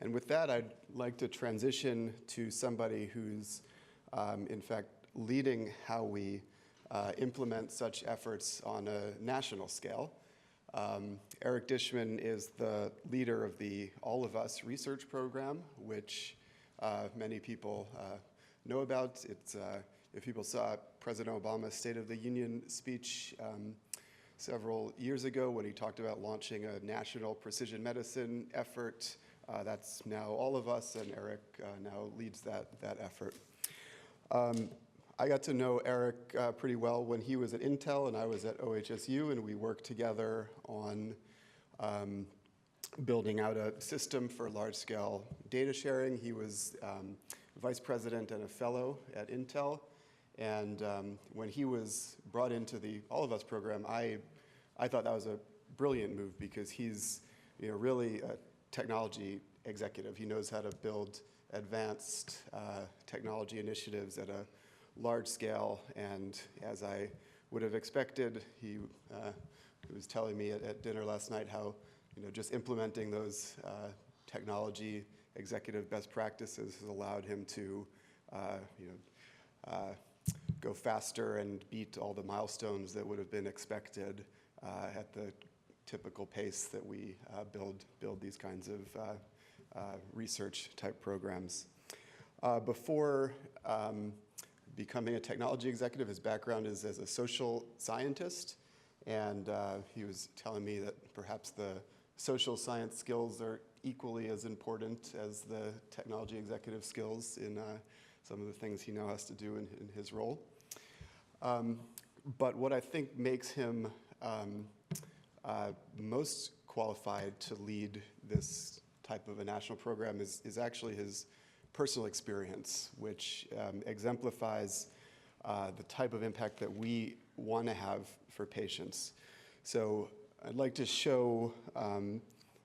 And with that, I'd like to transition to somebody who's, in fact, leading how we implement such efforts on a national scale. Eric Dishman is the leader of the All of Us research program, which many people know about. It's, if people saw President Obama's State of the Union speech several years ago when he talked about launching a national precision medicine effort, that's now All of Us, and Eric now leads that effort. I got to know Eric pretty well when he was at Intel and I was at OHSU, and we worked together on building out a system for large-scale data sharing. He was vice president and a fellow at Intel, and when he was brought into the All of Us program, I thought that was a brilliant move because he's really a technology executive. He knows how to build advanced technology initiatives at a large scale, and as I would have expected, he was telling me at dinner last night how just implementing those technology executive best practices has allowed him to go faster and beat all the milestones that would have been expected at the typical pace that we build these kinds of research type programs. Before becoming a technology executive, his background is as a social scientist, and he was telling me that perhaps the social science skills are equally as important as the technology executive skills in some of the things he now has to do in his role. But what I think makes him most qualified to lead this type of a national program is actually his personal experience, which exemplifies the type of impact that we want to have for patients. So I'd like to show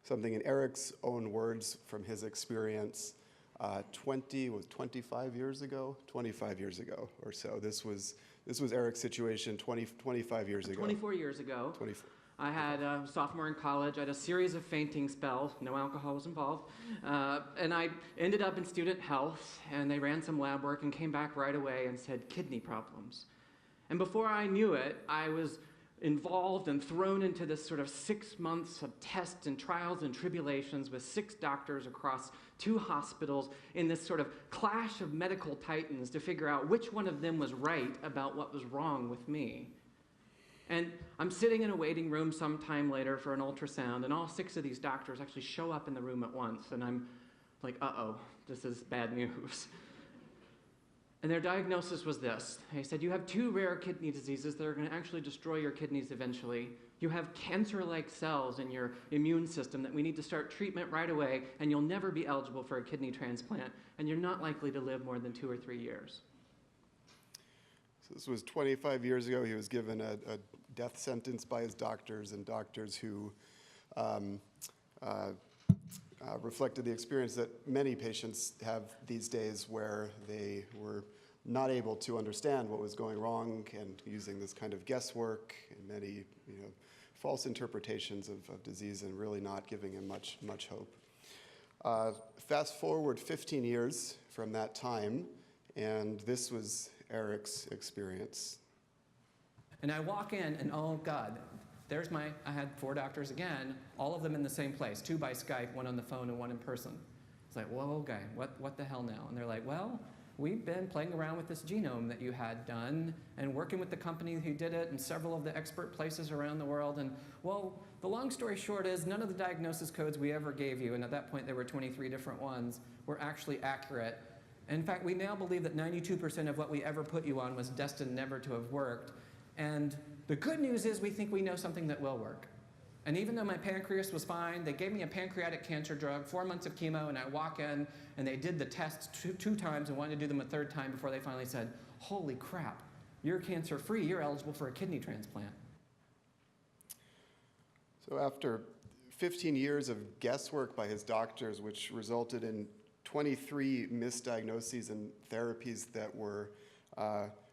something in Eric's own words from his experience 25 years ago? 25 years ago or so. This was Eric's situation 25 years ago. 24 years ago. 24. I had a sophomore in college. I had a series of fainting spells. No alcohol was involved. And I ended up in student health, and they ran some lab work and came back right away and said, kidney problems. And before I knew it, I was involved and thrown into this sort of 6 months of tests and trials and tribulations with 6 doctors across 2 hospitals in this sort of clash of medical titans to figure out which one of them was right about what was wrong with me. And I'm sitting in a waiting room sometime later for an ultrasound, and all 6 of these doctors actually show up in the room at once, and I'm like, uh-oh, this is bad news. And their diagnosis was this. They said, you have 2 rare kidney diseases that are going to actually destroy your kidneys eventually. You have cancer-like cells in your immune system that we need to start treatment right away, and you'll never be eligible for a kidney transplant, and you're not likely to live more than 2 or 3 years. So this was 25 years ago. He was given a death sentence by his doctors, and doctors who reflected the experience that many patients have these days, where they were not able to understand what was going wrong and using this kind of guesswork and many false interpretations of disease, and really not giving him much hope. Fast forward 15 years from that time, and this was Eric's experience. And I walk in, and oh God, I had 4 doctors again, all of them in the same place, 2 by Skype, 1 on the phone and 1 in person. It's like, well, okay, what the hell now? And they're like, well, we've been playing around with this genome that you had done and working with the company who did it and several of the expert places around the world. And well, the long story short is none of the diagnosis codes we ever gave you, and at that point there were 23 different ones, were actually accurate. In fact, we now believe that 92% of what we ever put you on was destined never to have worked. And the good news is we think we know something that will work. And even though my pancreas was fine, they gave me a pancreatic cancer drug, 4 months of chemo, and I walk in, and they did the tests two times and wanted to do them a 3rd time before they finally said, holy crap, you're cancer-free, you're eligible for a kidney transplant. So after 15 years of guesswork by his doctors, which resulted in 23 misdiagnoses and therapies that were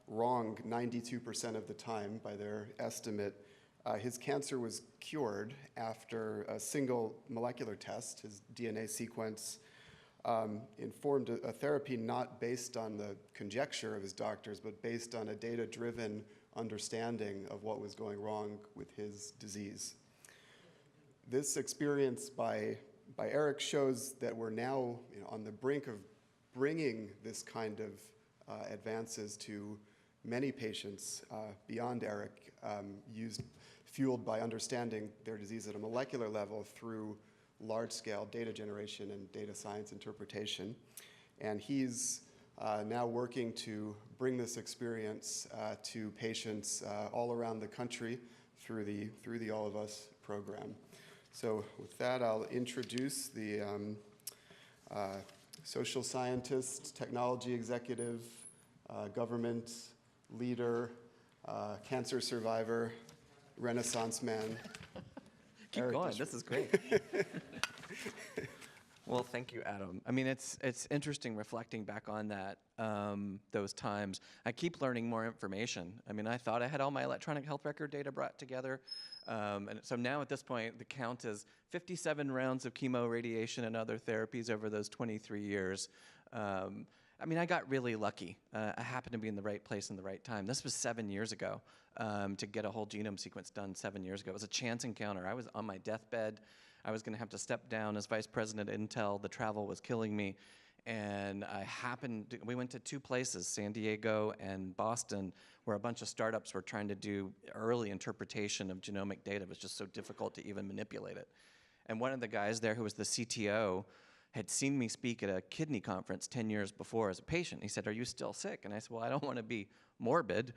wrong 92% of the time by their estimate, his cancer was cured after a single molecular test. His DNA sequence informed a therapy not based on the conjecture of his doctors, but based on a data-driven understanding of what was going wrong with his disease. This experience by Eric shows that we're now on the brink of bringing this kind of advances to many patients beyond Eric, fueled by understanding their disease at a molecular level through large-scale data generation and data science interpretation. And he's now working to bring this experience to patients all around the country through the All of Us program. So with that, I'll introduce the social scientist, technology executive, government leader, cancer survivor, Renaissance man. Keep Eric going. Dishman. This is great. Well, thank you, Adam. I mean, it's interesting reflecting back on that, those times. I keep learning more information. I mean, I thought I had all my electronic health record data brought together. And so now at this point, the count is 57 rounds of chemo, radiation, and other therapies over those 23 years. I mean, I got really lucky. I happened to be in the right place in the right time. This was 7 years ago, to get a whole genome sequence done 7 years ago. It was a chance encounter. I was on my deathbed. I was going to have to step down as vice president at Intel. The travel was killing me. And we went to two places, San Diego and Boston, where a bunch of startups were trying to do early interpretation of genomic data. It was just so difficult to even manipulate it. And one of the guys there who was the CTO had seen me speak at a kidney conference 10 years before as a patient. He said, "Are you still sick?" And I said, "Well, I don't want to be morbid,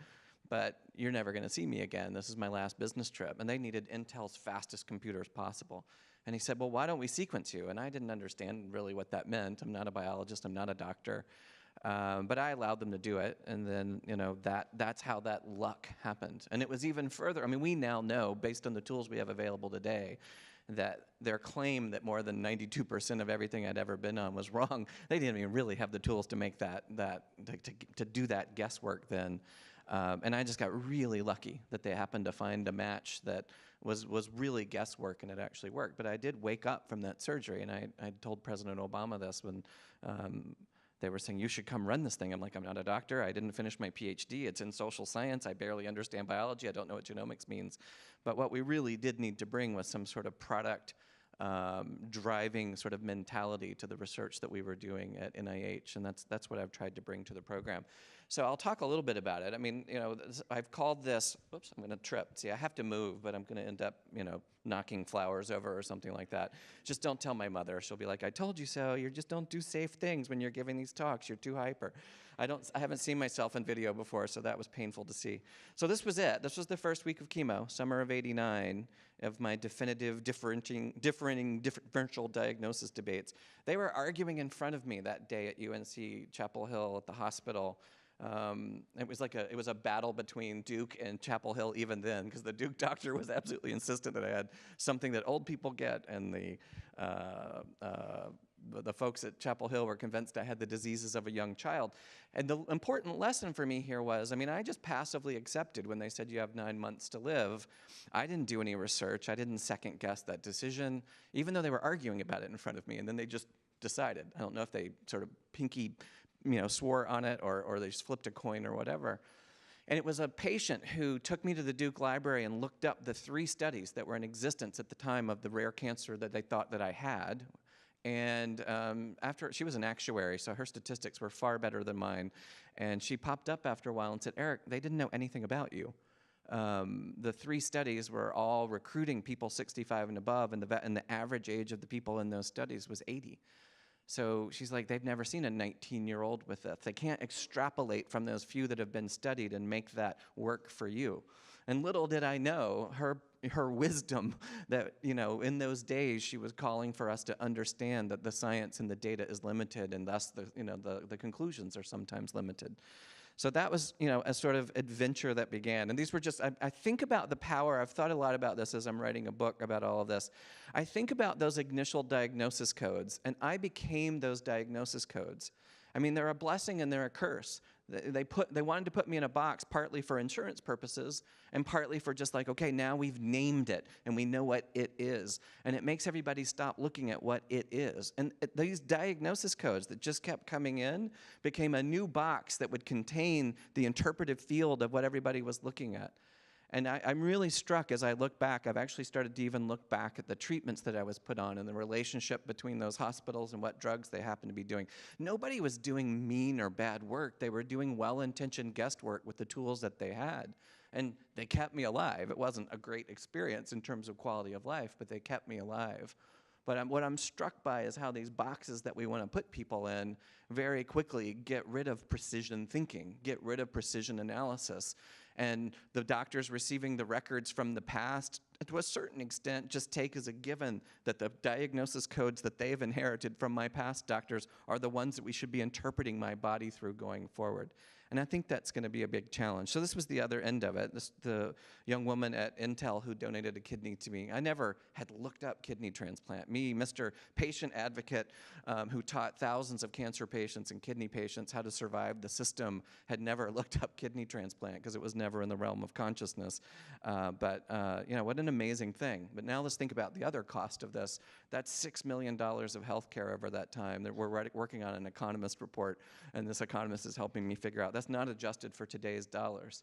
but you're never going to see me again. This is my last business trip." And they needed Intel's fastest computers possible. And he said, "Well, why don't we sequence you?" And I didn't understand really what that meant. I'm not a biologist. I'm not a doctor. But I allowed them to do it. And then, that's how that luck happened. And it was even further. I mean, we now know, based on the tools we have available today, that their claim that more than 92% of everything I'd ever been on was wrong. They didn't even really have the tools to make to do that guesswork then. And I just got really lucky that they happened to find a match that was really guesswork, and it actually worked. But I did wake up from that surgery, and I told President Obama this when they were saying, "You should come run this thing." I'm like, "I'm not a doctor. I didn't finish my PhD. It's in social science. I barely understand biology. I don't know what genomics means." But what we really did need to bring was some sort of product driving sort of mentality to the research that we were doing at NIH, and that's what I've tried to bring to the program. So I'll talk a little bit about it. I mean, I've called this, oops, I'm going to trip. See, I have to move, but I'm going to end up, knocking flowers over or something like that. Just don't tell my mother. She'll be like, "I told you so. You just don't do safe things when you're giving these talks. You're too hyper." I haven't seen myself in video before, so that was painful to see. So this was it. This was the first week of chemo, summer of '89, of my definitive differential diagnosis debates. They were arguing in front of me that day at UNC Chapel Hill at the hospital. It was a battle between Duke and Chapel Hill even then, because the Duke doctor was absolutely insistent that I had something that old people get, and the folks at Chapel Hill were convinced I had the diseases of a young child. And the important lesson for me here was, I just passively accepted when they said you have 9 months to live. I didn't do any research. I didn't second guess that decision, even though they were arguing about it in front of me, and then they just decided. I don't know if they sort of swore on it or they just flipped a coin or whatever. And it was a patient who took me to the Duke Library and looked up the 3 studies that were in existence at the time of the rare cancer that they thought that I had. And she was an actuary, so her statistics were far better than mine. And she popped up after a while and said, "Eric, they didn't know anything about you. The 3 studies were all recruiting people 65 and above, and the average age of the people in those studies was 80. So she's like, "They've never seen a 19-year-old with this. They can't extrapolate from those few that have been studied and make that work for you." And little did I know her wisdom that, in those days she was calling for us to understand that the science and the data is limited, and thus the conclusions are sometimes limited. So that was, a sort of adventure that began. And these were just, I think about the power. I've thought a lot about this as I'm writing a book about all of this. I think about those initial diagnosis codes, and I became those diagnosis codes. I mean, they're a blessing and they're a curse. They wanted to put me in a box partly for insurance purposes and partly for just like, okay, now we've named it and we know what it is. And it makes everybody stop looking at what it is. And these diagnosis codes that just kept coming in became a new box that would contain the interpretive field of what everybody was looking at. And I'm really struck as I look back. I've actually started to even look back at the treatments that I was put on and the relationship between those hospitals and what drugs they happen to be doing. Nobody was doing mean or bad work. They were doing well-intentioned guest work with the tools that they had. And they kept me alive. It wasn't a great experience in terms of quality of life, but they kept me alive. But what I'm struck by is how these boxes that we want to put people in very quickly get rid of precision thinking, get rid of precision analysis. And the doctors receiving the records from the past, to a certain extent, just take as a given that the diagnosis codes that they've inherited from my past doctors are the ones that we should be interpreting my body through going forward. And I think that's going to be a big challenge. So this was the other end of it. The young woman at Intel who donated a kidney to me. I never had looked up kidney transplant. Me, Mr. Patient Advocate, who taught thousands of cancer patients and kidney patients how to survive the system, had never looked up kidney transplant because it was never in the realm of consciousness. But what an amazing thing. But now let's think about the other cost of this. That's $6 million of health care over that time. That we're working on an economist report, and this economist is helping me figure out. That's not adjusted for today's dollars.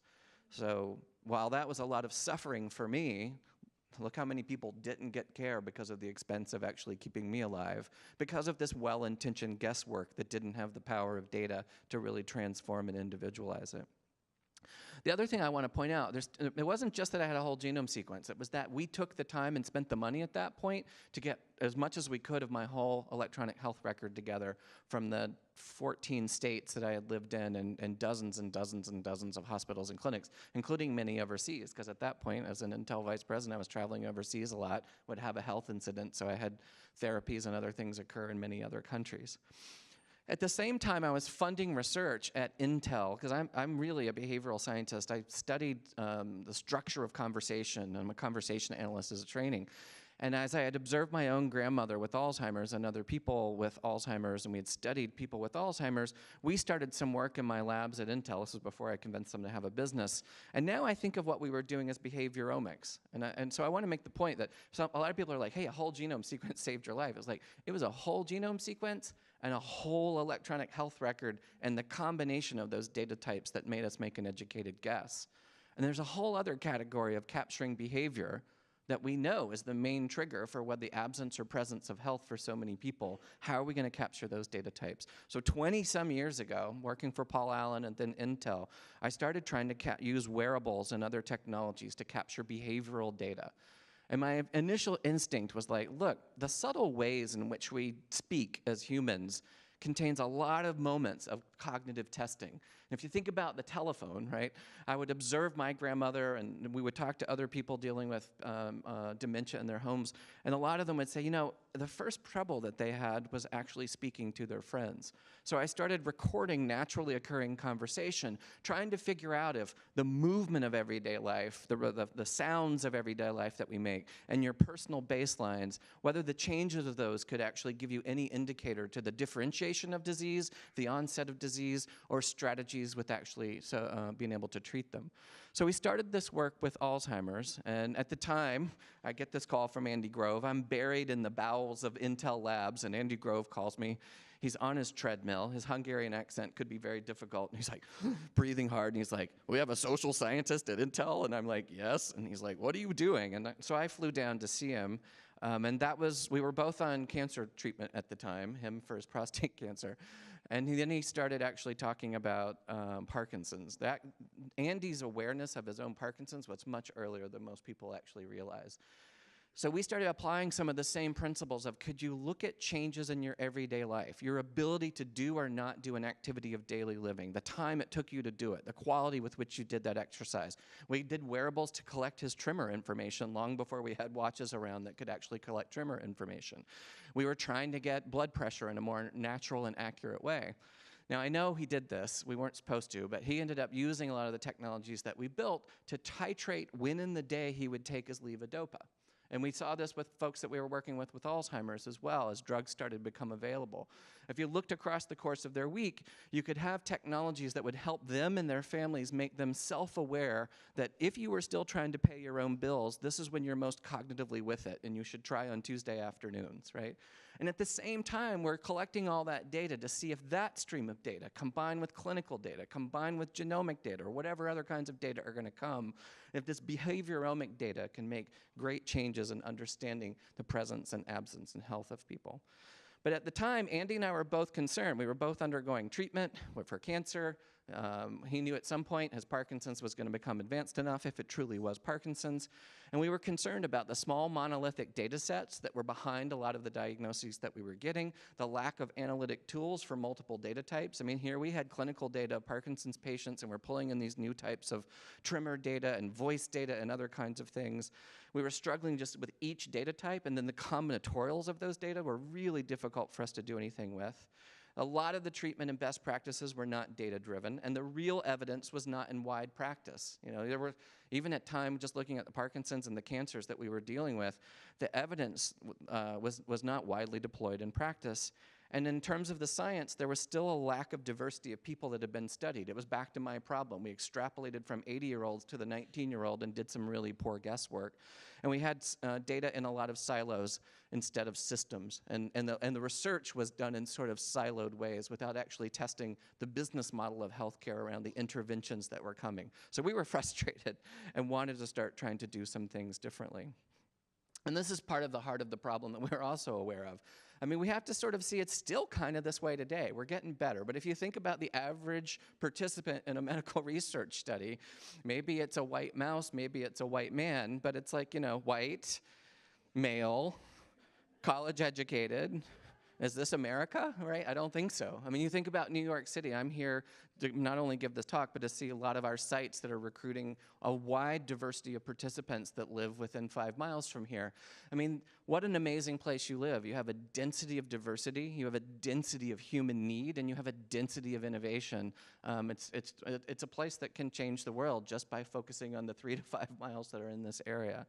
So while that was a lot of suffering for me, look how many people didn't get care because of the expense of actually keeping me alive, because of this well-intentioned guesswork that didn't have the power of data to really transform and individualize it. The other thing I want to point out, it wasn't just that I had a whole genome sequence. It was that we took the time and spent the money at that point to get as much as we could of my whole electronic health record together from the 14 states that I had lived in and dozens and dozens and dozens of hospitals and clinics, including many overseas, because at that point, as an Intel vice president, I was traveling overseas a lot, would have a health incident, so I had therapies and other things occur in many other countries. At the same time, I was funding research at Intel, because I'm really a behavioral scientist. I studied the structure of conversation. I'm a conversation analyst as a training. And as I had observed my own grandmother with Alzheimer's and other people with Alzheimer's, and we had studied people with Alzheimer's, we started some work in my labs at Intel. This was before I convinced them to have a business. And now I think of what we were doing as behavioromics. And so I want to make the point that a lot of people are like, hey, a whole genome sequence saved your life. It was like, it was a whole genome sequence and a whole electronic health record and the combination of those data types that made us make an educated guess. And there's a whole other category of capturing behavior that we know is the main trigger for what the absence or presence of health for so many people. How are we going to capture those data types? So 20-some years ago, working for Paul Allen and then Intel, I started trying to use wearables and other technologies to capture behavioral data. And my initial instinct was like, look, the subtle ways in which we speak as humans contains a lot of moments of cognitive testing. And if you think about the telephone, right, I would observe my grandmother, and we would talk to other people dealing with dementia in their homes, and a lot of them would say, you know, the first trouble that they had was actually speaking to their friends. So I started recording naturally occurring conversation, trying to figure out if the movement of everyday life, the sounds of everyday life that we make, and your personal baselines, whether the changes of those could actually give you any indicator to the differentiation of disease, the onset of disease, or strategies with actually being able to treat them. So we started this work with Alzheimer's, and at the time, I get this call from Andy Grove. I'm buried in the bowels of Intel Labs, and Andy Grove calls me. He's on his treadmill. His Hungarian accent could be very difficult. And he's like breathing hard, and he's like, we have a social scientist at Intel? And I'm like, yes. And he's like, what are you doing? And so I flew down to see him, and we were both on cancer treatment at the time, him for his prostate cancer. And then he started actually talking about Parkinson's. Andy's awareness of his own Parkinson's was much earlier than most people actually realize. So we started applying some of the same principles of, could you look at changes in your everyday life, your ability to do or not do an activity of daily living, the time it took you to do it, the quality with which you did that exercise. We did wearables to collect his tremor information long before we had watches around that could actually collect tremor information. We were trying to get blood pressure in a more natural and accurate way. Now, I know he did this. We weren't supposed to, but he ended up using a lot of the technologies that we built to titrate when in the day he would take his levodopa. And we saw this with folks that we were working with Alzheimer's as well, as drugs started to become available. If you looked across the course of their week, you could have technologies that would help them and their families make them self-aware that if you were still trying to pay your own bills, this is when you're most cognitively with it, and you should try on Tuesday afternoons, right? And at the same time, we're collecting all that data to see if that stream of data, combined with clinical data, combined with genomic data, or whatever other kinds of data are going to come, if this behavioral data can make great changes in understanding the presence and absence and health of people. But at the time, Andy and I were both concerned. We were both undergoing treatment for cancer. He knew at some point his Parkinson's was going to become advanced enough if it truly was Parkinson's. And we were concerned about the small monolithic data sets that were behind a lot of the diagnoses that we were getting, the lack of analytic tools for multiple data types. I mean, here we had clinical data of Parkinson's patients, and we're pulling in these new types of tremor data and voice data and other kinds of things. We were struggling just with each data type, and then the combinatorials of those data were really difficult for us to do anything with. A lot of the treatment and best practices were not data-driven, and the real evidence was not in wide practice. You know, there were, even at time, just looking at the Parkinson's and the cancers that we were dealing with, the evidence was not widely deployed in practice. And in terms of the science, there was still a lack of diversity of people that had been studied. It was back to my problem. We extrapolated from 80-year-olds to the 19-year-old and did some really poor guesswork. And we had data in a lot of silos instead of systems. And the research was done in sort of siloed ways without actually testing the business model of healthcare around the interventions that were coming. So we were frustrated and wanted to start trying to do some things differently. And this is part of the heart of the problem that we're also aware of. I mean, we have to sort of see it's still kind of this way today. We're getting better. But if you think about the average participant in a medical research study, maybe it's a white mouse, maybe it's a white man, but it's like, you know, white, male, college educated. Is this America, right? I don't think so. I mean, you think about New York City. I'm here to not only give this talk, but to see a lot of our sites that are recruiting a wide diversity of participants that live within 5 miles from here. I mean, what an amazing place you live. You have a density of diversity, you have a density of human need, and you have a density of innovation. It's a place that can change the world just by focusing on the 3 to 5 miles that are in this area.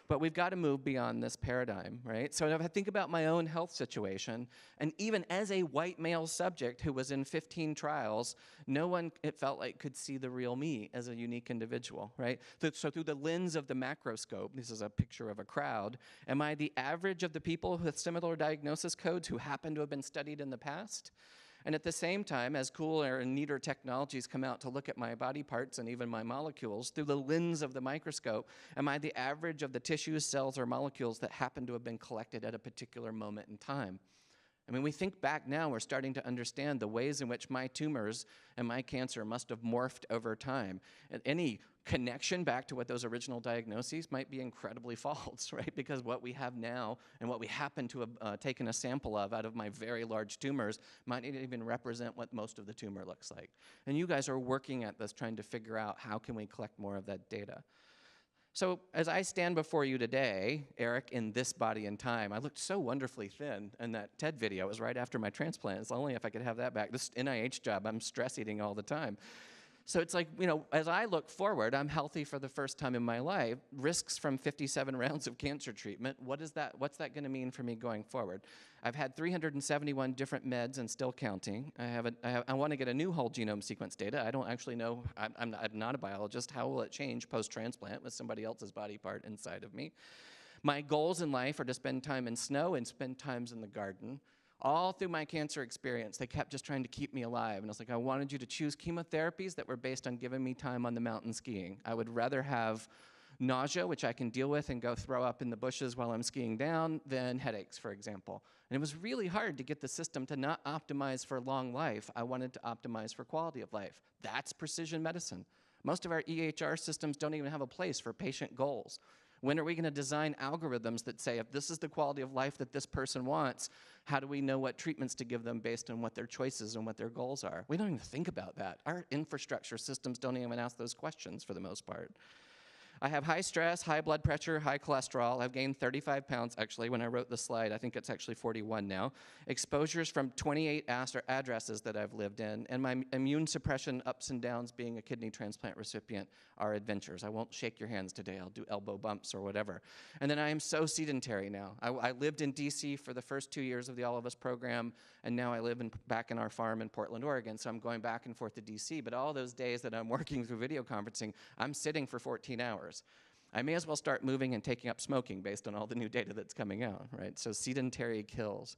But we've got to move beyond this paradigm, right? So if I think about my own health situation, and even as a white male subject who was in 15 trials, no one, it felt like, could see the real me as a unique individual, right? So through the lens of the macroscope, this is a picture of a crowd, am I the average of the people with similar diagnosis codes who happen to have been studied in the past? And at the same time, as cooler and neater technologies come out to look at my body parts and even my molecules, through the lens of the microscope, am I the average of the tissues, cells, or molecules that happen to have been collected at a particular moment in time? I mean, we think back now, we're starting to understand the ways in which my tumors and my cancer must have morphed over time. And any connection back to what those original diagnoses might be incredibly false, right? Because what we have now and what we happen to have taken a sample of out of my very large tumors might not even represent what most of the tumor looks like. And you guys are working at this, trying to figure out how can we collect more of that data. So as I stand before you today, Eric, in this body and time, I looked so wonderfully thin in that TED video. It was right after my transplant. It's only if I could have that back. This NIH job, I'm stress eating all the time. So it's like, you know, as I look forward, I'm healthy for the first time in my life. Risks from 57 rounds of cancer treatment. What's that going to mean for me going forward? I've had 371 different meds and still counting. I want to get a new whole genome sequence data. I don't actually know. I'm not a biologist. How will it change post-transplant with somebody else's body part inside of me? My goals in life are to spend time in snow and spend times in the garden. All through my cancer experience, they kept just trying to keep me alive. And I was like, I wanted you to choose chemotherapies that were based on giving me time on the mountain skiing. I would rather have nausea, which I can deal with and go throw up in the bushes while I'm skiing down, than headaches, for example. And it was really hard to get the system to not optimize for long life. I wanted to optimize for quality of life. That's precision medicine. Most of our EHR systems don't even have a place for patient goals. When are we going to design algorithms that say, if this is the quality of life that this person wants, how do we know what treatments to give them based on what their choices and what their goals are? We don't even think about that. Our infrastructure systems don't even ask those questions for the most part. I have high stress, high blood pressure, high cholesterol. I've gained 35 pounds, actually, when I wrote the slide. I think it's actually 41 now. Exposures from 28 addresses that I've lived in, and my immune suppression ups and downs being a kidney transplant recipient are adventures. I won't shake your hands today. I'll do elbow bumps or whatever. And then I am so sedentary now. I lived in DC for the first 2 years of the All of Us program, and now I live back in our farm in Portland, Oregon, so I'm going back and forth to DC. But all those days that I'm working through video conferencing, I'm sitting for 14 hours. I may as well start moving and taking up smoking based on all the new data that's coming out, right? So sedentary kills.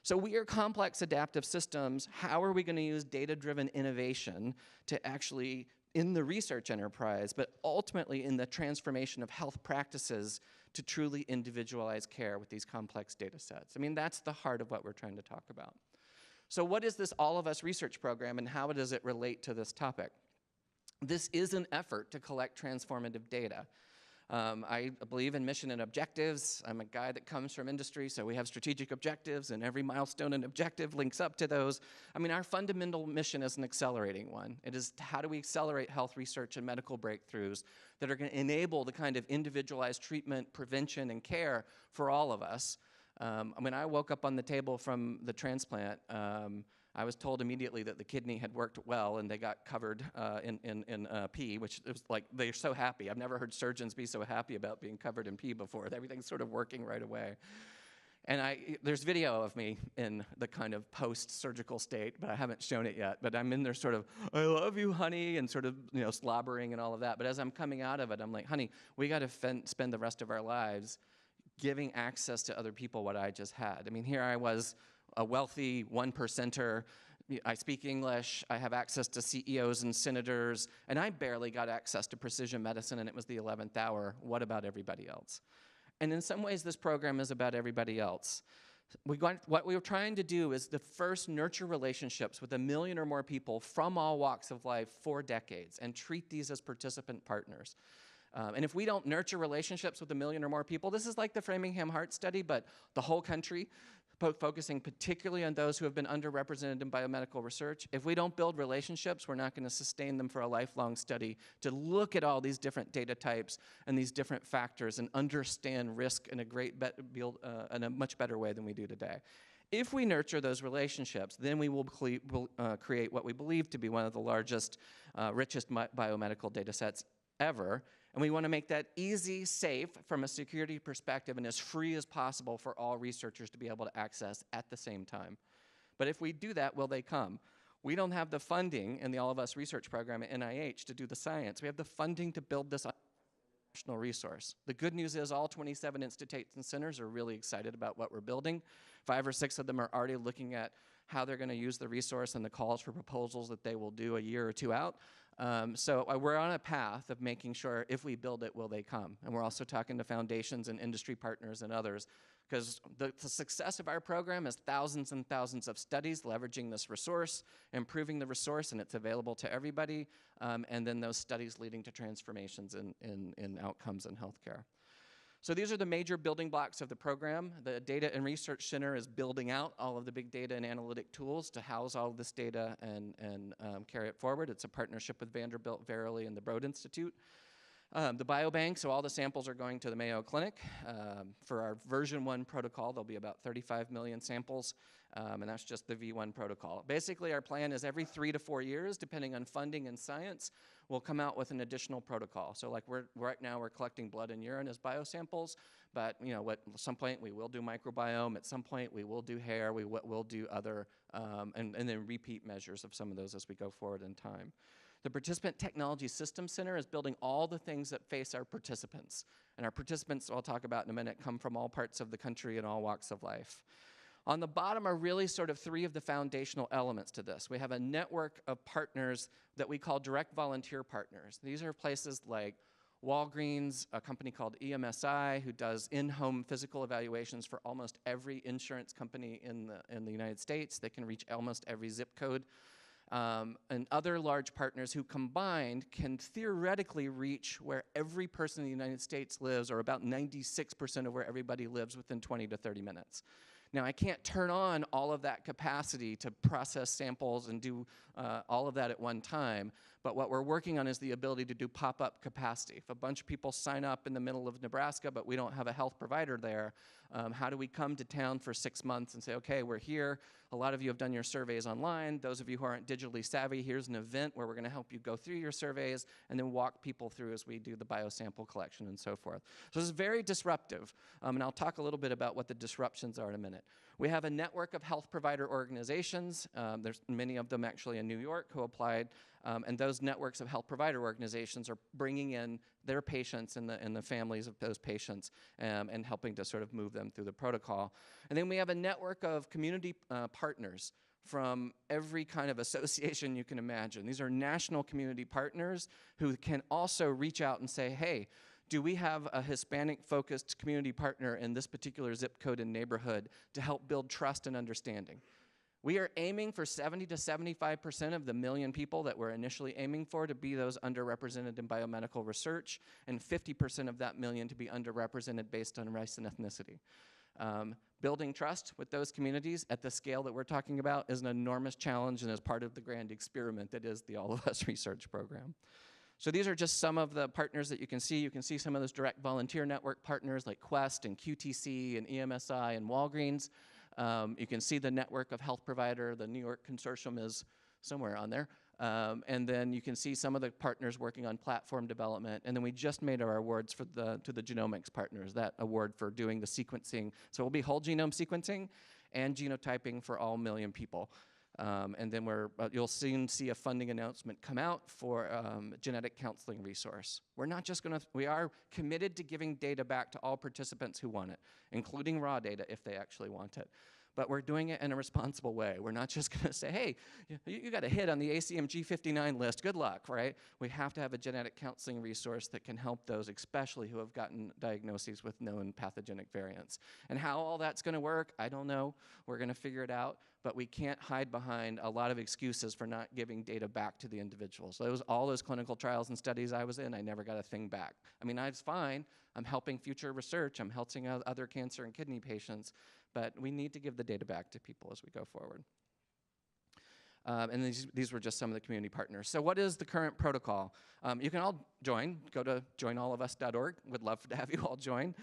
So we are complex adaptive systems. How are we going to use data-driven innovation to actually, in the research enterprise, but ultimately in the transformation of health practices to truly individualize care with these complex data sets? I mean, that's the heart of what we're trying to talk about. So what is this All of Us research program, and how does it relate to this topic? This is an effort to collect transformative data. I believe in mission and objectives. I'm a guy that comes from industry, so we have strategic objectives, and every milestone and objective links up to those. I mean, our fundamental mission is an accelerating one. It is how do we accelerate health research and medical breakthroughs that are going to enable the kind of individualized treatment, prevention, and care for all of us. When I woke up on the table from the transplant, I was told immediately that the kidney had worked well and they got covered in pee, which was like, they're so happy. I've never heard surgeons be so happy about being covered in pee before. Everything's sort of working right away. And there's video of me in the kind of post-surgical state, but I haven't shown it yet. But I'm in there sort of, I love you, honey, and sort of, slobbering and all of that. But as I'm coming out of it, I'm like, honey, we got to spend the rest of our lives giving access to other people what I just had. I mean, here I was, a wealthy 1%er. I speak English, I have access to CEOs and senators, and I barely got access to precision medicine, and it was the 11th hour. What about everybody else? And in some ways, this program is about everybody else. What we were trying to do is to first nurture relationships with 1 million or more people from all walks of life for decades and treat these as participant partners. And if we don't nurture relationships with 1 million or more people, this is like the Framingham Heart Study, but the whole country, focusing particularly on those who have been underrepresented in biomedical research. If we don't build relationships, we're not going to sustain them for a lifelong study to look at all these different data types and these different factors and understand risk in a much better way than we do today. If we nurture those relationships, then we will create what we believe to be one of the largest, richest biomedical data sets ever. And we want to make that easy, safe from a security perspective, and as free as possible for all researchers to be able to access at the same time. But if we do that, will they come? We don't have the funding in the All of Us research program at NIH to do the science. We have the funding to build this national resource. The good news is all 27 institutes and centers are really excited about what we're building. 5 or 6 of them are already looking at how they're going to use the resource and the calls for proposals that they will do a year or 2 out. So we're on a path of making sure if we build it, will they come? And we're also talking to foundations and industry partners and others, because the success of our program is thousands and thousands of studies leveraging this resource, improving the resource, and it's available to everybody, and then those studies leading to transformations in outcomes in healthcare. So these are the major building blocks of the program. The Data and Research Center is building out all of the big data and analytic tools to house all of this data and carry it forward. It's a partnership with Vanderbilt, Verily, and the Broad Institute. The biobank, so all the samples are going to the Mayo Clinic. For our version 1 protocol, there'll be about 35 million samples, and that's just the V1 protocol. Basically, our plan is every 3 to 4 years, depending on funding and science, we'll come out with an additional protocol. So like right now, we're collecting blood and urine as biosamples, but at some point we will do microbiome, at some point we will do hair, we'll do other, and then repeat measures of some of those as we go forward in time. The Participant Technology Systems Center is building all the things that face our participants. And our participants, I'll talk about in a minute, come from all parts of the country and all walks of life. On the bottom are really sort of 3 of the foundational elements to this. We have a network of partners that we call direct volunteer partners. These are places like Walgreens, a company called EMSI, who does in-home physical evaluations for almost every insurance company in the United States. They can reach almost every zip code. And other large partners who combined can theoretically reach where every person in the United States lives, or about 96% of where everybody lives, within 20 to 30 minutes. Now, I can't turn on all of that capacity to process samples and do all of that at one time, But what we're working on is the ability to do pop-up capacity. If a bunch of people sign up in the middle of Nebraska, but we don't have a health provider there, how do we come to town for 6 months and say, okay, we're here. A lot of you have done your surveys online. Those of you who aren't digitally savvy, here's an event where we're going to help you go through your surveys and then walk people through as we do the biosample collection and so forth. So this is very disruptive, and I'll talk a little bit about what the disruptions are in a minute. We have a network of health provider organizations. There's many of them actually in New York who applied, and those networks of health provider organizations are bringing in their patients and the families of those patients and helping to sort of move them through the protocol. And then we have a network of community partners from every kind of association you can imagine. These are national community partners who can also reach out and say, hey, do we have a Hispanic-focused community partner in this particular zip code and neighborhood to help build trust and understanding? We are aiming for 70 to 75% of the million people that we're initially aiming for to be those underrepresented in biomedical research, and 50% of that million to be underrepresented based on race and ethnicity. Building trust with those communities at the scale that we're talking about is an enormous challenge and is part of the grand experiment that is the All of Us research program. So these are just some of the partners that you can see. You can see some of those direct volunteer network partners like Quest and QTC and EMSI and Walgreens. You can see the network of health provider. The New York consortium is somewhere on there. And then you can see some of the partners working on platform development. And then we just made our awards for to the genomics partners, that award for doing the sequencing. So it will be whole genome sequencing and genotyping for all million people. And then you'll soon see a funding announcement come out for genetic counseling resource. We are committed to giving data back to all participants who want it, including raw data if they actually want it. But we're doing it in a responsible way. We're not just going to say, hey, you got a hit on the ACMG 59 list, good luck, right? We have to have a genetic counseling resource that can help those, especially who have gotten diagnoses with known pathogenic variants. And how all that's going to work, I don't know. We're going to figure it out. But we can't hide behind a lot of excuses for not giving data back to the individuals. All those clinical trials and studies I was in, I never got a thing back. I mean, I was fine. I'm helping future research. I'm helping other cancer and kidney patients. But we need to give the data back to people as we go forward. And these were just some of the community partners. So what is the current protocol? You can all join. Go to joinallofus.org. Would love to have you all join.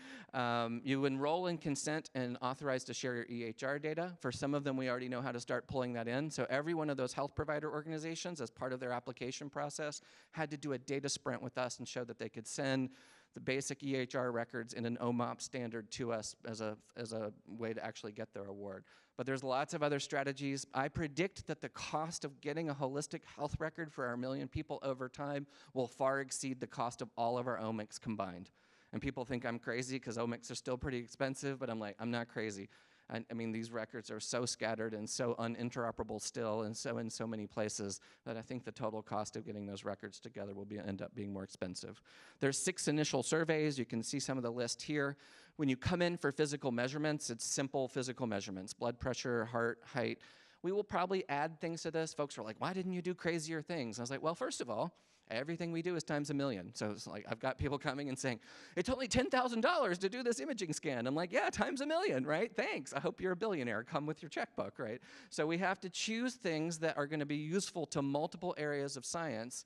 You enroll in consent and authorize to share your EHR data. For some of them, we already know how to start pulling that in. So every one of those health provider organizations, as part of their application process, had to do a data sprint with us and show that they could send the basic EHR records in an OMOP standard to us as a way to actually get their award. But there's lots of other strategies. I predict that the cost of getting a holistic health record for our million people over time will far exceed the cost of all of our omics combined. And people think I'm crazy because omics are still pretty expensive, but I'm like, I'm not crazy. I mean, these records are so scattered and so uninteroperable still and so in so many places that I think the total cost of getting those records together will end up being more expensive. There's 6 initial surveys. You can see some of the list here. When you come in for physical measurements, it's simple physical measurements, blood pressure, heart, height. We will probably add things to this. Folks are like, why didn't you do crazier things? And I was like, well, first of all, everything we do is times a million. So it's like, I've got people coming and saying, it's only $10,000 to do this imaging scan. I'm like, yeah, times a million, right? Thanks. I hope you're a billionaire. Come with your checkbook, right? So we have to choose things that are going to be useful to multiple areas of science.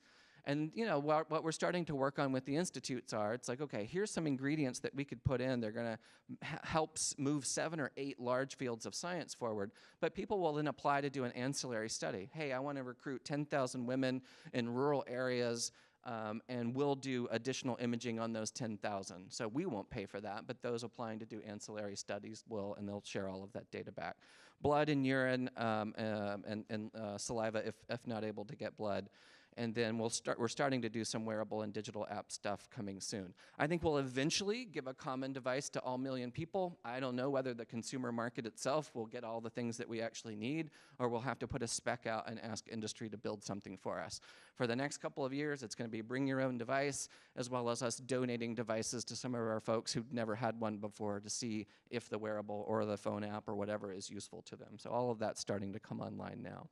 And you know what we're starting to work on with the institutes it's like, okay, here's some ingredients that we could put in. They're going to help move 7 or 8 large fields of science forward. But people will then apply to do an ancillary study. Hey, I want to recruit 10,000 women in rural areas, and we'll do additional imaging on those 10,000. So we won't pay for that, but those applying to do ancillary studies will, and they'll share all of that data back. Blood and urine and saliva if not able to get blood. And then we're starting to do some wearable and digital app stuff coming soon. I think we'll eventually give a common device to all million people. I don't know whether the consumer market itself will get all the things that we actually need, or we'll have to put a spec out and ask industry to build something for us. For the next couple of years, it's going to be bring your own device, as well as us donating devices to some of our folks who've never had one before to see if the wearable or the phone app or whatever is useful to them. So all of that's starting to come online now.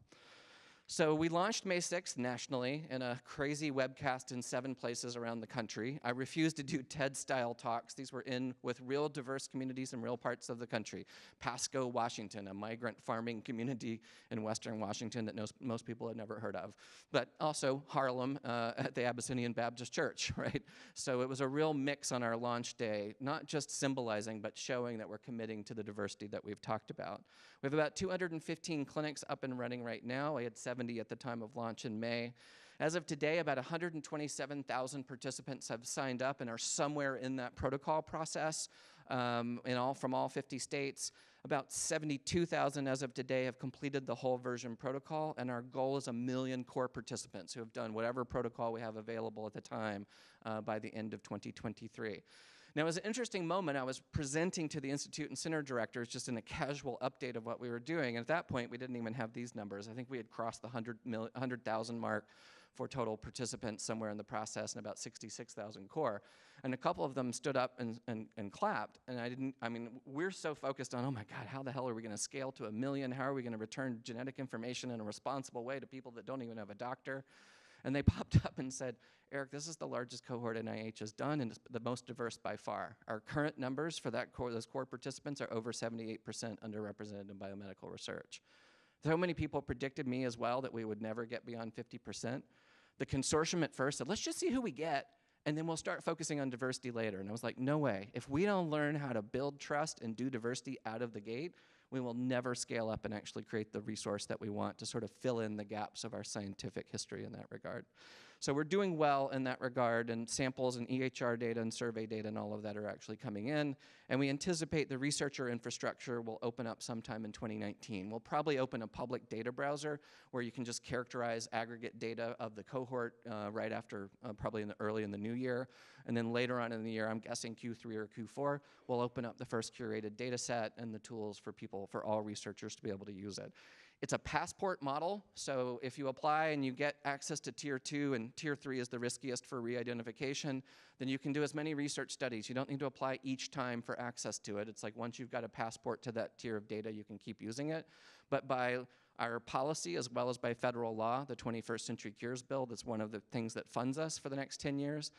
So we launched May 6th nationally in a crazy webcast in 7 places around the country. I refused to do TED-style talks. These were in with real diverse communities in real parts of the country. Pasco, Washington, a migrant farming community in western Washington that most people had never heard of. But also Harlem at the Abyssinian Baptist Church, right? So it was a real mix on our launch day, not just symbolizing, but showing that we're committing to the diversity that we've talked about. We have about 215 clinics up and running right now. We had 70 at the time of launch in May. As of today, about 127,000 participants have signed up and are somewhere in that protocol process from all 50 states. About 72,000 as of today have completed the whole version protocol, and our goal is 1 million core participants who have done whatever protocol we have available at the time by the end of 2023. Now, it was an interesting moment. I was presenting to the Institute and Center directors just in a casual update of what we were doing. And at that point, we didn't even have these numbers. I think we had crossed the 100,000 mark for total participants somewhere in the process, and about 66,000 core. And a couple of them stood up and clapped. And we're so focused on, oh my God, how the hell are we going to scale to 1 million? How are we going to return genetic information in a responsible way to people that don't even have a doctor? And they popped up and said, Eric, this is the largest cohort NIH has done, and it's the most diverse by far. Our current numbers for those core participants are over 78% underrepresented in biomedical research. So many people predicted me as well that we would never get beyond 50%. The consortium at first said, let's just see who we get, and then we'll start focusing on diversity later. And I was like, no way. If we don't learn how to build trust and do diversity out of the gate, we will never scale up and actually create the resource that we want to sort of fill in the gaps of our scientific history in that regard. So we're doing well in that regard, and samples and EHR data and survey data and all of that are actually coming in. And we anticipate the researcher infrastructure will open up sometime in 2019. We'll probably open a public data browser where you can just characterize aggregate data of the cohort right after, probably early in the new year. And then later on in the year, I'm guessing Q3 or Q4, we'll open up the first curated data set and the tools for all researchers to be able to use it. It's a passport model, so if you apply and you get access to Tier 2, and Tier 3 is the riskiest for re-identification, then you can do as many research studies. You don't need to apply each time for access to it. It's like once you've got a passport to that tier of data, you can keep using it. But by our policy, as well as by federal law, the 21st Century Cures Bill, that's one of the things that funds us for the next 10 years,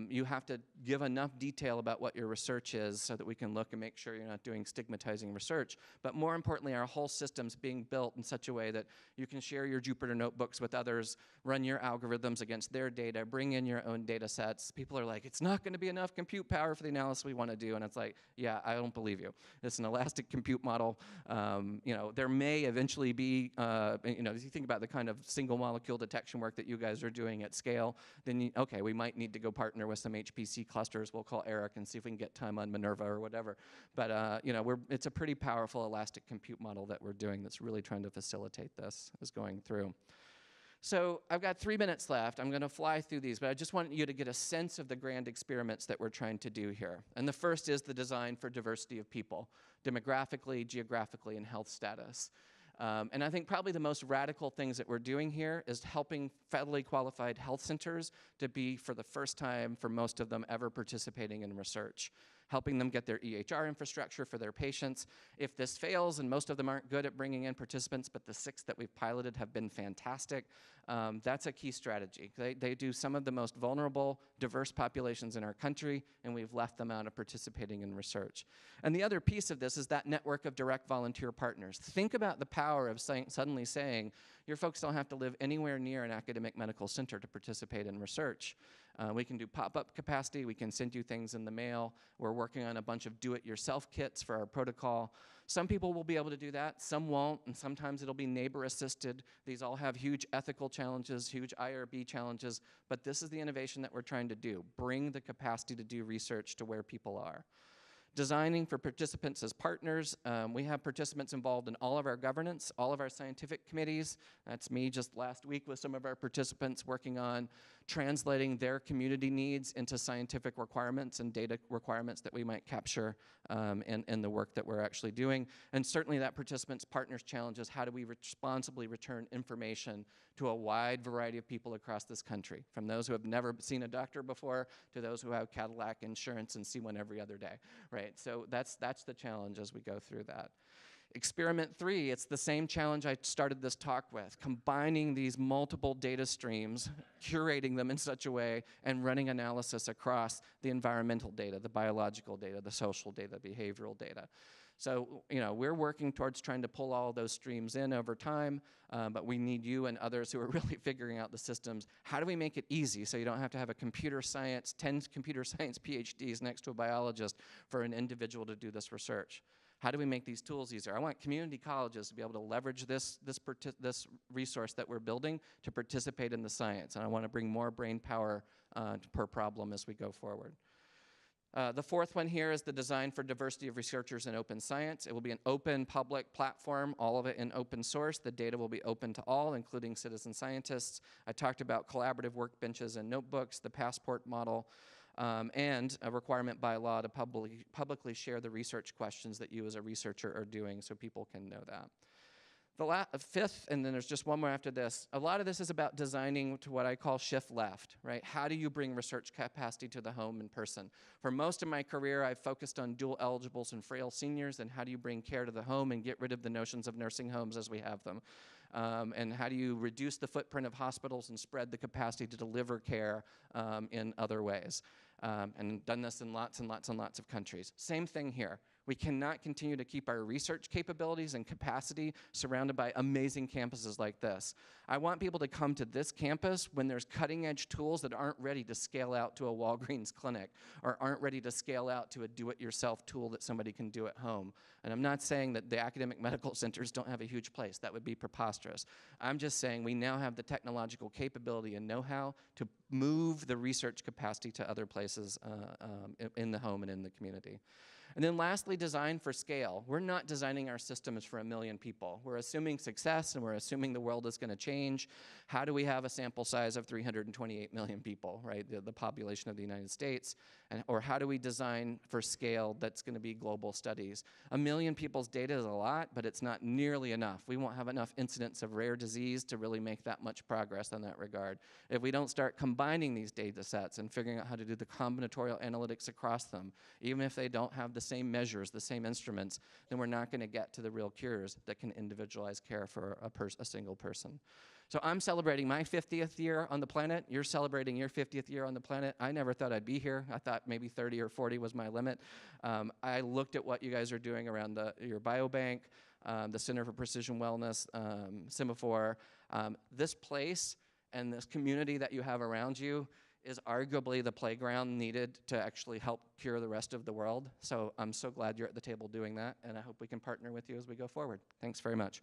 you have to give enough detail about what your research is so that we can look and make sure you're not doing stigmatizing research. But more importantly, our whole system's being built in such a way that you can share your Jupyter notebooks with others, run your algorithms against their data, bring in your own data sets. People are like, it's not going to be enough compute power for the analysis we want to do. And it's like, yeah, I don't believe you. It's an elastic compute model. There may eventually be, if you think about the kind of single molecule detection work that you guys are doing at scale, then, okay, we might need to go partner with some HPC clusters. We'll call Eric and see if we can get time on Minerva or whatever. But it's a pretty powerful elastic compute model that we're doing that's really trying to facilitate this as going through. So I've got 3 minutes left. I'm going to fly through these, but I just want you to get a sense of the grand experiments that we're trying to do here. And the first is the design for diversity of people, demographically, geographically, and health status. And I think probably the most radical things that we're doing here is helping federally qualified health centers to be, for the first time, for most of them, ever participating in research, helping them get their EHR infrastructure for their patients. If this fails, and most of them aren't good at bringing in participants, but the 6 that we've piloted have been fantastic, that's a key strategy. They do some of the most vulnerable, diverse populations in our country, and we've left them out of participating in research. And the other piece of this is that network of direct volunteer partners. Think about the power of suddenly saying, your folks don't have to live anywhere near an academic medical center to participate in research. We can do pop-up capacity. We can send you things in the mail. We're working on a bunch of do-it-yourself kits for our protocol. Some people will be able to do that. Some won't, and sometimes it'll be neighbor-assisted. These all have huge ethical challenges, huge IRB challenges, but this is the innovation that we're trying to do, bring the capacity to do research to where people are. Designing for participants as partners. We have participants involved in all of our governance, all of our scientific committees. That's me just last week with some of our participants working on translating their community needs into scientific requirements and data requirements that we might capture in the work that we're actually doing. And certainly that participants' partners challenge is how do we responsibly return information to a wide variety of people across this country, from those who have never seen a doctor before to those who have Cadillac insurance and see one every other day, right? So that's the challenge as we go through that. Experiment 3, it's the same challenge I started this talk with, combining these multiple data streams, curating them in such a way, and running analysis across the environmental data, the biological data, the social data, behavioral data. So, we're working towards trying to pull all those streams in over time, but we need you and others who are really figuring out the systems. How do we make it easy so you don't have to have 10 computer science PhDs next to a biologist for an individual to do this research? How do we make these tools easier? I want community colleges to be able to leverage this resource that we're building to participate in the science, and I want to bring more brain power per problem as we go forward. The fourth one here is the design for diversity of researchers in open science. It will be an open public platform, all of it in open source. The data will be open to all, including citizen scientists. I talked about collaborative workbenches and notebooks, the passport model, and a requirement by law to publicly share the research questions that you as a researcher are doing so people can know that. The fifth, and then there's just one more after this, a lot of this is about designing to what I call shift left, right? How do you bring research capacity to the home in person? For most of my career, I've focused on dual eligibles and frail seniors, and how do you bring care to the home and get rid of the notions of nursing homes as we have them? And how do you reduce the footprint of hospitals and spread the capacity to deliver care in other ways? And done this in lots and lots and lots of countries. Same thing here. We cannot continue to keep our research capabilities and capacity surrounded by amazing campuses like this. I want people to come to this campus when there's cutting-edge tools that aren't ready to scale out to a Walgreens clinic or aren't ready to scale out to a do-it-yourself tool that somebody can do at home. And I'm not saying that the academic medical centers don't have a huge place. That would be preposterous. I'm just saying we now have the technological capability and know-how to move the research capacity to other places in the home and in the community. And then lastly, design for scale. We're not designing our systems for 1 million people. We're assuming success, and we're assuming the world is going to change. How do we have a sample size of 328 million people, right, the population of the United States? Or how do we design for scale that's going to be global studies? 1 million people's data is a lot, but it's not nearly enough. We won't have enough incidents of rare disease to really make that much progress in that regard. If we don't start combining these data sets and figuring out how to do the combinatorial analytics across them, even if they don't have the same measures, the same instruments, then we're not going to get to the real cures that can individualize care for a single person. So I'm celebrating my 50th year on the planet. You're celebrating your 50th year on the planet. I never thought I'd be here. I thought maybe 30 or 40 was my limit. I looked at what you guys are doing around your biobank, the Center for Precision Wellness, Semaphore. This place and this community that you have around you is arguably the playground needed to actually help cure the rest of the world. So I'm so glad you're at the table doing that, and I hope we can partner with you as we go forward. Thanks very much.